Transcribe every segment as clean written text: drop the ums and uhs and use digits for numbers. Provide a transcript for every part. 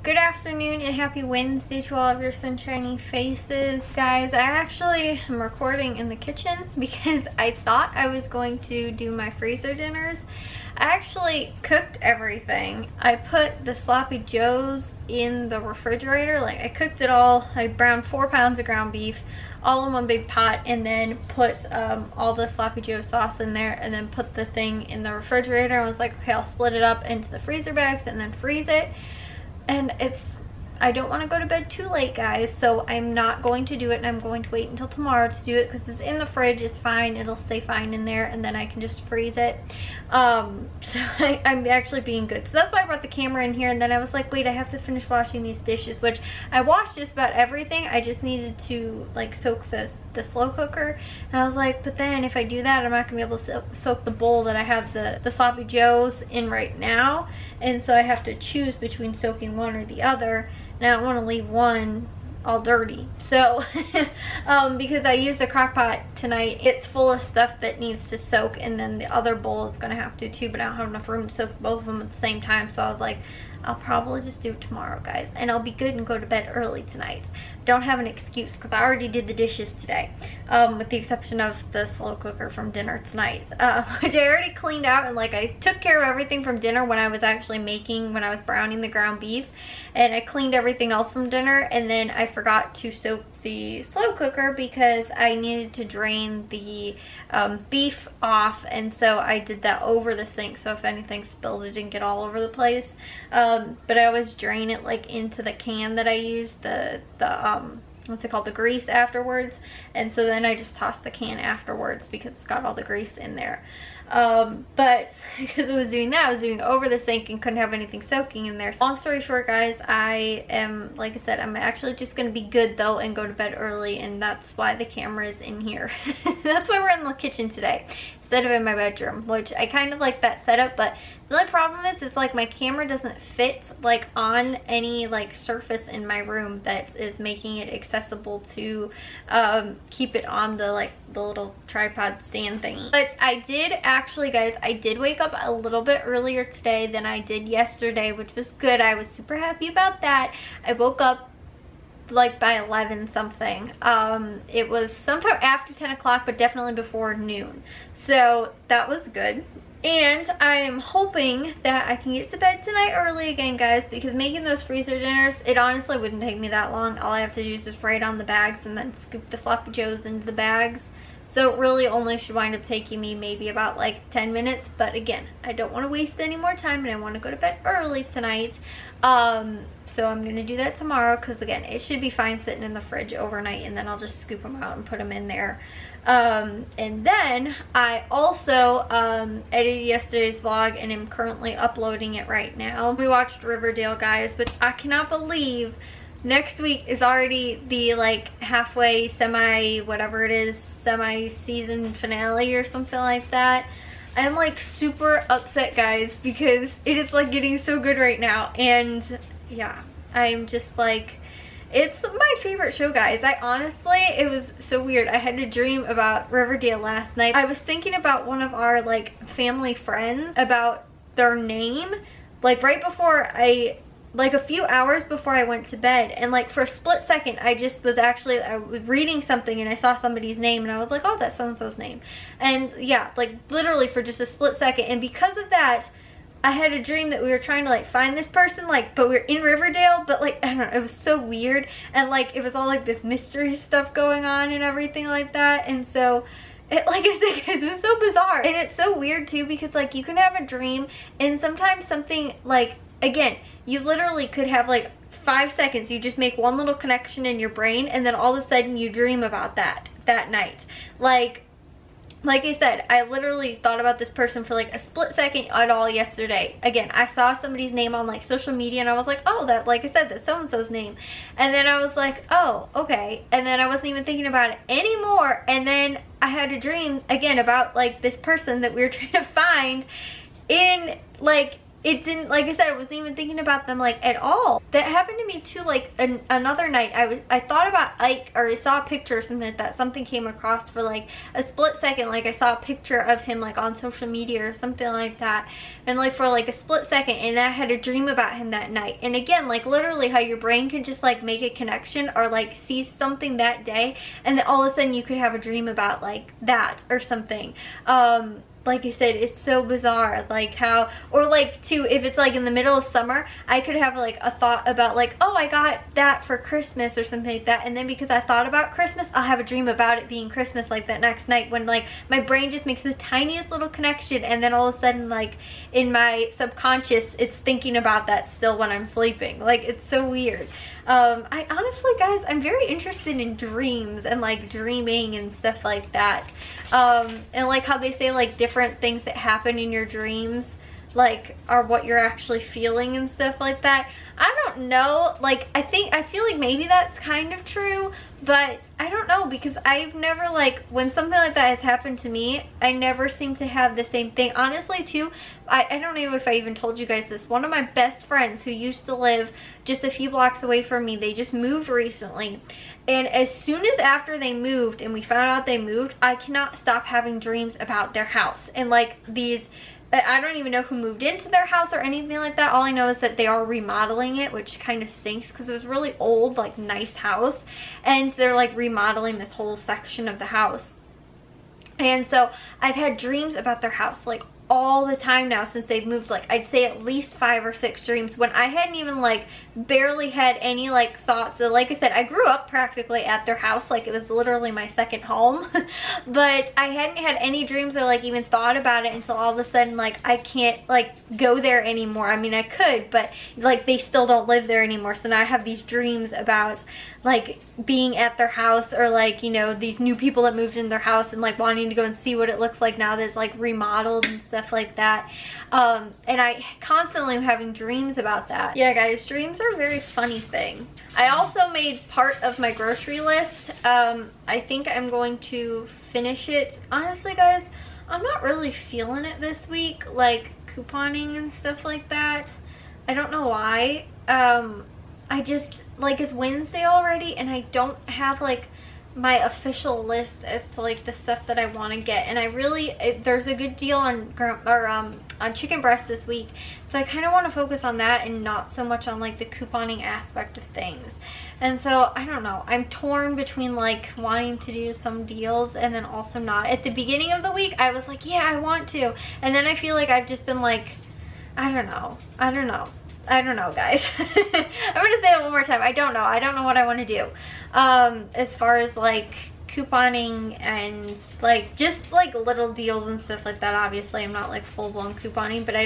Good afternoon and happy Wednesday to all of your sunshiny faces, guys. I actually am recording in the kitchen because I thought I was going to do my freezer dinners. I actually cooked everything. I put the sloppy joes in the refrigerator. Like, I cooked it all. I browned 4 pounds of ground beef all in one big pot, and then put all the sloppy joe sauce in there, and then put the thing in the refrigerator. I was like, okay, I'll split it up into the freezer bags and then freeze it. And I don't want to go to bed too late, guys, so I'm not going to do it, and I'm going to wait until tomorrow to do it because it's in the fridge. It's fine. It'll stay fine in there, and then I can just freeze it. So I'm actually being good. So that's why I brought the camera in here, and then I was like, wait, I have to finish washing these dishes, which I washed just about everything. I just needed to, like, soak the slow cooker, and I was like, but then if I do that, I'm not gonna be able to soak the bowl that I have the sloppy joes in right now, and so I have to choose between soaking one or the other, and I don't want to leave one all dirty. So because I used the crock pot tonight, it's full of stuff that needs to soak, and then the other bowl is gonna have to too, but I don't have enough room to soak both of them at the same time. So I was like, I'll probably just do it tomorrow, guys, and I'll be good and go to bed early tonight. Don't have an excuse because I already did the dishes today, with the exception of the slow cooker from dinner tonight, which I already cleaned out, and like I took care of everything from dinner when I was actually when I was browning the ground beef, and I cleaned everything else from dinner, and then I forgot to soak the slow cooker because I needed to drain the beef off, and so I did that over the sink, so if anything spilled, it didn't get all over the place. But I always drain it like into the can that I used, the what's it called, the grease afterwards, and so then I just tossed the can afterwards because it's got all the grease in there. But because I was doing that, I was doing it over the sink and couldn't have anything soaking in there. So long story short, guys, I am, like I said, I'm actually just gonna be good though and go to bed early, and that's why the camera is in here. That's why we're in the kitchen today instead of in my bedroom, which I kind of like that setup, but the only problem is it's like my camera doesn't fit like on any like surface in my room that is making it accessible to keep it on the little tripod stand thingy. But I did actually, guys, I did wake up a little bit earlier today than I did yesterday, which was good. I was super happy about that. I woke up like by 11 something. It was sometime after 10 o'clock, but definitely before noon, so that was good. And I am hoping that I can get to bed tonight early again, guys, because making those freezer dinners, it honestly wouldn't take me that long. All I have to do is just write on the bags and then scoop the sloppy joes into the bags. So it really only should wind up taking me maybe about like 10 minutes. But again, I don't want to waste any more time, and I want to go to bed early tonight. So I'm going to do that tomorrow because, again, it should be fine sitting in the fridge overnight, and then I'll just scoop them out and put them in there. And then I also edited yesterday's vlog and am currently uploading it right now. We watched Riverdale, guys, which I cannot believe next week is already the like halfway semi-season finale or something like that. I'm like super upset, guys, because it is like getting so good right now, and yeah, I'm just like, it's my favorite show, guys. I honestly, it was so weird. I had a dream about Riverdale last night. I was thinking about one of our like family friends, about their name, like right before like a few hours before I went to bed, and like for a split second I was reading something and I saw somebody's name, and I was like, oh, that's so-and-so's name. And yeah, like literally for just a split second, and because of that I had a dream that we were trying to like find this person, like, but we were in Riverdale, but like, I don't know, it was so weird, and like it was all like this mystery stuff going on and everything like that. And so it, like I said, guys, it was so bizarre, and it's so weird too, because like you can have a dream and sometimes something, like, again, you literally could have like 5 seconds, you just make one little connection in your brain, and then all of a sudden you dream about that night. Like I said, I literally thought about this person for like a split second at all yesterday. Again, I saw somebody's name on like social media, and I was like, oh, that, like I said, that's so-and-so's name. And then I was like, oh, okay. And then I wasn't even thinking about it anymore. And then I had a dream again about like this person that we were trying to find in like it didn't, like I said, I wasn't even thinking about them like at all. That happened to me too, like another night. I thought about Ike, or I saw a picture or something like that. Something came across for like a split second, like I saw a picture of him like on social media or something like that, and like for like a split second, and I had a dream about him that night. And again, like literally how your brain can just like make a connection or like see something that day, and then all of a sudden you could have a dream about like that or something. Like I said, it's so bizarre, like how, or like too, if it's like in the middle of summer, I could have like a thought about like, oh, I got that for Christmas or something like that, and then because I thought about Christmas, I'll have a dream about it being Christmas like that next night, when like my brain just makes the tiniest little connection, and then all of a sudden like in my subconscious it's thinking about that still when I'm sleeping. Like, it's so weird. I honestly, guys, I'm very interested in dreams and like dreaming and stuff like that. And like how they say like different things that happen in your dreams like are what you're actually feeling and stuff like that. I don't know, like I feel like maybe that's kind of true, but I don't know, because I've never, like, when something like that has happened to me, I never seem to have the same thing. Honestly too, I don't know if I even told you guys this, one of my best friends who used to live just a few blocks away from me, they just moved recently, and as soon as after they moved and we found out they moved, I cannot stop having dreams about their house, and like these, I don't even know who moved into their house or anything like that. All I know is that they are remodeling it, which kind of stinks because it was really old, like nice house, and they're like remodeling this whole section of the house. And so I've had dreams about their house like all the time now since they've moved. Like I'd say at least 5 or 6 dreams when I hadn't even like barely had any like thoughts. So like I said, I grew up practically at their house, like it was literally my second home. But I hadn't had any dreams or like even thought about it until all of a sudden like I can't like go there anymore. I mean, I could, but like they still don't live there anymore, so now I have these dreams about like being at their house, or like, you know, these new people that moved in their house and like wanting to go and see what it looks like now that it's like remodeled and stuff like that. And I constantly am having dreams about that. Yeah guys, dreams are a very funny thing. I also made part of my grocery list. I think I'm going to finish it. Honestly guys, I'm not really feeling it this week, like couponing and stuff like that. I don't know why. I just, like, it's Wednesday already and I don't have like my official list as to like the stuff that I want to get, and I really, there's a good deal on chicken breast this week, so I kind of want to focus on that and not so much on like the couponing aspect of things. And so I don't know, I'm torn between like wanting to do some deals and then also not. At the beginning of the week I was like, yeah, I want to, and then I feel like I've just been like, I don't know guys. I'm gonna say it one more time. I don't know what I want to do as far as like couponing and like just like little deals and stuff like that. Obviously I'm not like full-blown couponing, but I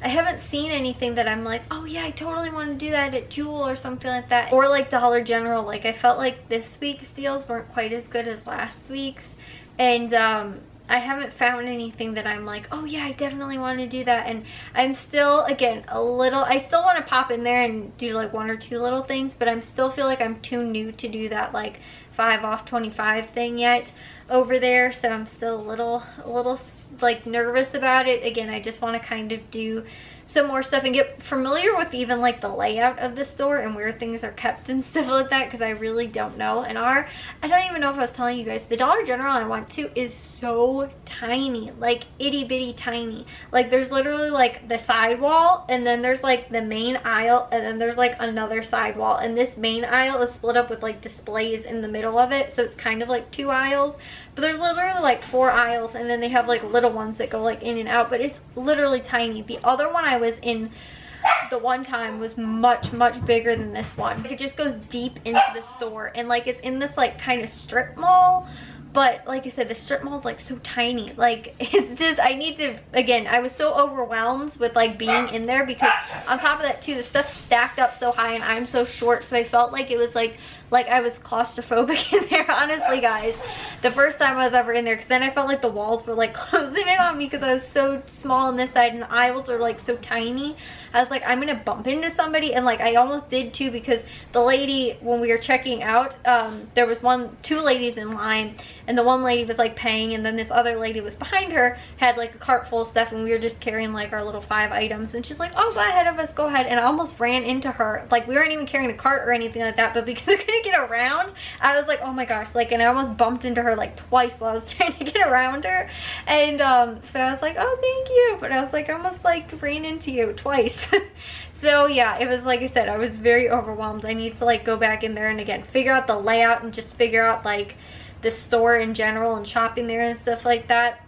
haven't seen anything that I'm like, oh yeah, I totally want to do that at Jewel or something like that, or like Dollar General. Like I felt like this week's deals weren't quite as good as last week's, and I haven't found anything that I'm like, oh yeah, I definitely want to do that. And I'm still, again, I still want to pop in there and do like 1 or 2 little things, but I'm still feel like I'm too new to do that like 5 off 25 thing yet over there. So I'm still a little like nervous about it. Again, I just want to kind of do some more stuff and get familiar with even like the layout of the store and where things are kept and stuff like that, because I really don't know. And I don't even know if I was telling you guys, the Dollar General I went to is so tiny, like itty bitty tiny. Like there's literally like the sidewall, and then there's like the main aisle, and then there's like another sidewall, and this main aisle is split up with like displays in the middle of it, so it's kind of like 2 aisles. But there's literally like 4 aisles, and then they have like little ones that go like in and out, but it's literally tiny. The other one I was in the one time was much bigger than this one. It just goes deep into the store, and like it's in this like kind of strip mall, but like I said, the strip mall is like so tiny. Like it's just, I need to, again, I was so overwhelmed with like being in there, because on top of that too, the stuff stacked up so high and I'm so short, so I felt like it was like like I was claustrophobic in there, honestly, guys. The first time I was ever in there, because then I felt like the walls were like closing in on me because I was so small on this side and the aisles are like so tiny. I was like, I'm gonna bump into somebody, and like I almost did too, because the lady, when we were checking out, there was two ladies in line, and the one lady was like paying, and then this other lady was behind her, had like a cart full of stuff, and we were just carrying like our little 5 items, and she's like, oh, go ahead of us, go ahead. And I almost ran into her. Like, we weren't even carrying a cart or anything like that, but because I couldn't get around, I was like, oh my gosh, like, and I almost bumped into her like twice while I was trying to get around her. And so I was like, oh, thank you, but I was like, I almost like ran into you twice. So yeah, it was, like I said, I was very overwhelmed. I need to like go back in there and again figure out the layout and just figure out like the store in general and shopping there and stuff like that.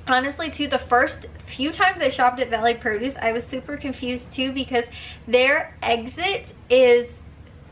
Honestly too, the first few times I shopped at Valley Produce, I was super confused too, because their exit is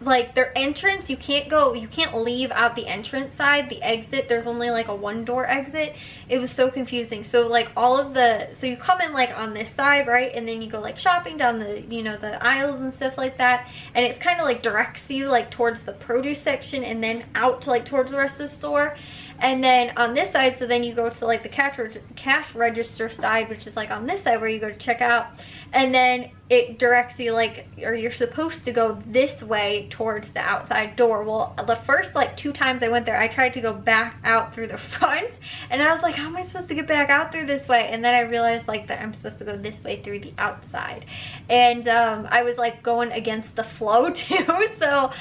like their entrance, you can't leave out the entrance side. The exit, there's only like a 1-door exit. It was so confusing. So like so you come in like on this side, right, and then you go like shopping down the, you know, the aisles and stuff like that, and it's kind of like directs you like towards the produce section and then out to like towards the rest of the store. And then on this side, so then you go to like the cash register side, which is like on this side where you go to check out, and then it directs you like, or you're supposed to go this way towards the outside door. Well, the first like 2 times I went there, I tried to go back out through the front, and I was like, how am I supposed to get back out through this way? And then I realized like that I'm supposed to go this way through the outside, and I was like going against the flow too. So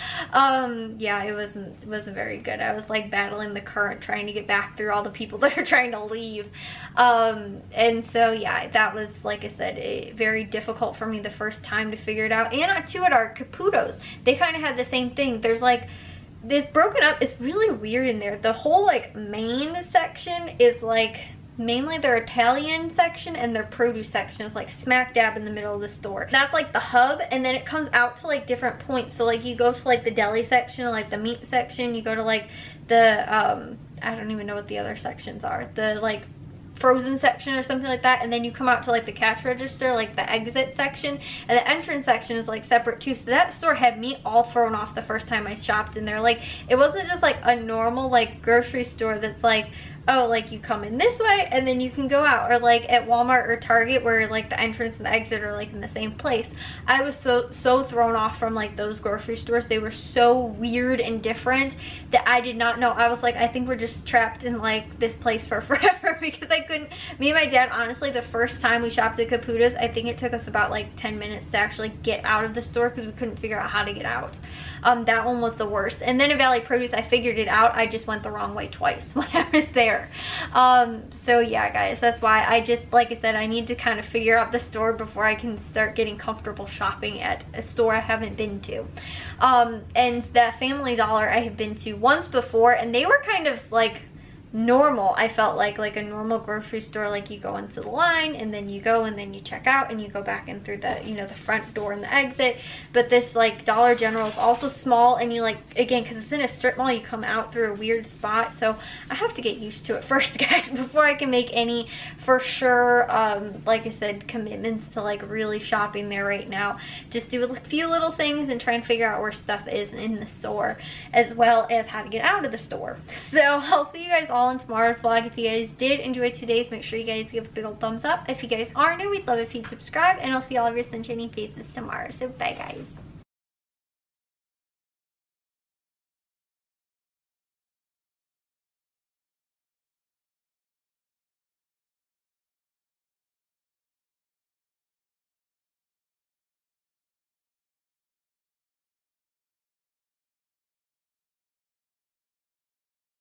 yeah, it wasn't very good. I was like battling the current, trying to get back through all the people that are trying to leave. And so yeah, that was, like I said, very difficult for me the first time to figure it out. And too, at our Caputo's, they kind of had the same thing. There's like this broken up, it's really weird in there. The whole like main section is like mainly their Italian section, and their produce section is like smack dab in the middle of the store. That's like the hub, and then it comes out to like different points. So like you go to like the deli section, like the meat section, you go to like the I don't even know what the other sections are, the like frozen section or something like that, and then you come out to like the cash register, like the exit section, and the entrance section is like separate too. So that store had me all thrown off the first time I shopped in there. Like, it wasn't just like a normal like grocery store that's like, oh, like you come in this way and then you can go out, or like at Walmart or Target where like the entrance and the exit are like in the same place. I was so thrown off from like those grocery stores. They were so weird and different that I did not know. I was like, I think we're just trapped in like this place for forever, because I couldn't, me and my dad, honestly, the first time we shopped at Caputo's, I think it took us about like 10 minutes to actually get out of the store because we couldn't figure out how to get out. That one was the worst. And then at Valley Produce, I figured it out. I just went the wrong way twice when I was there. So yeah, guys, that's why I just, like I said, I need to kind of figure out the store before I can start getting comfortable shopping at a store I haven't been to. And that Family Dollar I have been to once before, and they were kind of like normal. I felt like a normal grocery store. Like, you go into the line and then you go and then you check out and you go back in through the, you know, the front door and the exit. But this like Dollar General is also small, and you like, again, because it's in a strip mall, you come out through a weird spot. So I have to get used to it first, guys, before I can make any for sure like I said, commitments to like really shopping there right now. Just do a few little things and try and figure out where stuff is in the store, as well as how to get out of the store. So I'll see you guys all in tomorrow's vlog. If you guys did enjoy today's, make sure you guys give a big old thumbs up. If you guys are new, we'd love if you'd subscribe, and I'll see all of your sunshiny faces tomorrow. So bye, guys.